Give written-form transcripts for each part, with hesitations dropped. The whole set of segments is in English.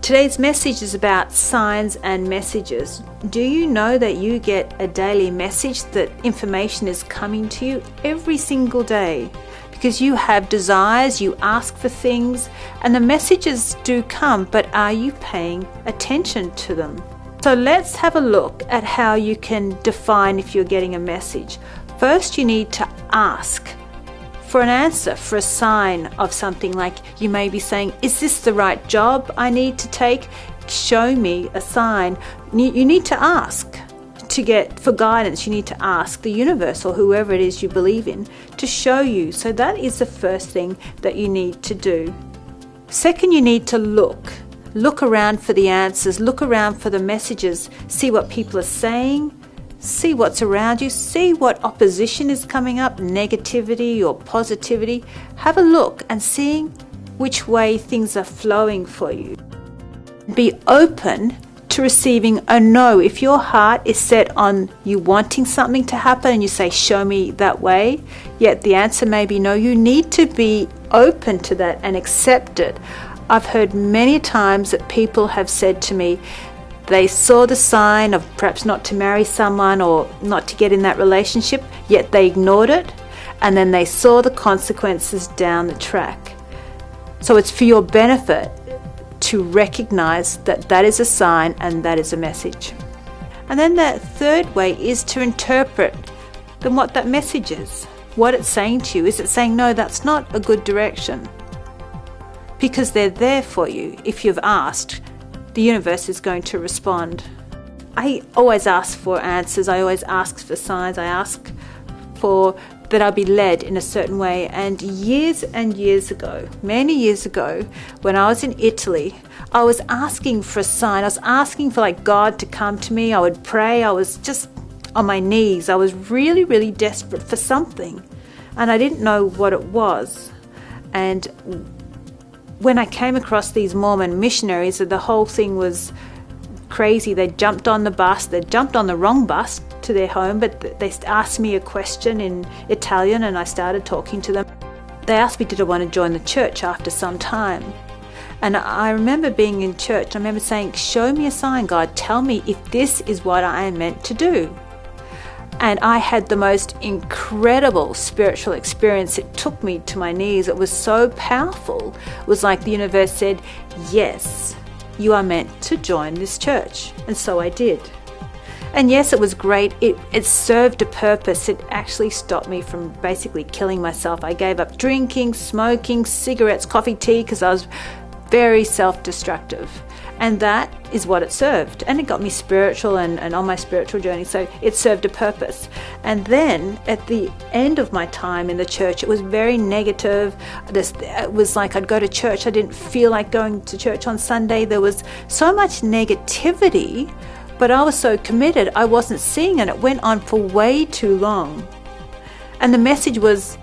Today's message is about signs and messages. Do you know that you get a daily message, that information is coming to you every single day? Because you have desires, you ask for things, and the messages do come, but are you paying attention to them? So let's have a look at how you can define if you're getting a message. First, you need to ask for an answer, for a sign of something. Like you may be saying, is this the right job I need to take? Show me a sign. You need to ask for guidance. You need to ask the universe or whoever it is you believe in to show you. So that is the first thing that you need to do. Second, you need to look around for the answers, look around for the messages, see what people are saying. See what's around you, see what opposition is coming up, negativity or positivity. Have a look and see which way things are flowing for you. Be open to receiving a no. If your heart is set on you wanting something to happen and you say, show me that way, yet the answer may be no, you need to be open to that and accept it. I've heard many times that people have said to me, they saw the sign of perhaps not to marry someone or not to get in that relationship, yet they ignored it, and then they saw the consequences down the track. So it's for your benefit to recognize that that is a sign and that is a message. And then the third way is to interpret what that message is, what it's saying to you. Is it saying, no, that's not a good direction? Because they're there for you. If you've asked, the universe is going to respond. I always ask for answers. I always ask for signs. I ask for that I'll be led in a certain way. And years ago, many years ago, when I was in Italy, I was asking for a sign. I was asking for God to come to me. I would pray. I was just on my knees. I was really, really desperate for something. And I didn't know what it was. And when I came across these Mormon missionaries, the whole thing was crazy. They jumped on the bus. They jumped on the wrong bus to their home, but they asked me a question in Italian and I started talking to them. They asked me, did I want to join the church after some time? And I remember being in church. I remember saying, show me a sign, God. Tell me if this is what I am meant to do. And I had the most incredible spiritual experience. It took me to my knees. It was so powerful. It was like the universe said, yes, you are meant to join this church. And so I did. And yes, it was great. It served a purpose. It actually stopped me from basically killing myself. I gave up drinking, smoking, cigarettes, coffee, tea, because I was very self-destructive. And that is what it served. And it got me spiritual and on my spiritual journey. So it served a purpose. And then at the end of my time in the church, it was very negative. It was like I'd go to church. I didn't feel like going to church on Sunday. There was so much negativity, but I was so committed. I wasn't seeing it. It went on for way too long. And the message was,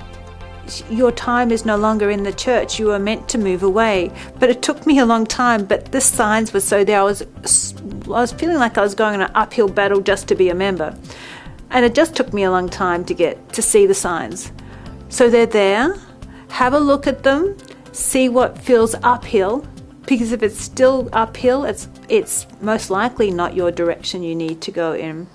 your time is no longer in the church. You are meant to move away. But it took me a long time. But the signs were so there. I was feeling like I was going on an uphill battle just to be a member. And it just took me a long time to get to see the signs. So they're there. Have a look at them. See what feels uphill. Because if it's still uphill, it's most likely not your direction you need to go in.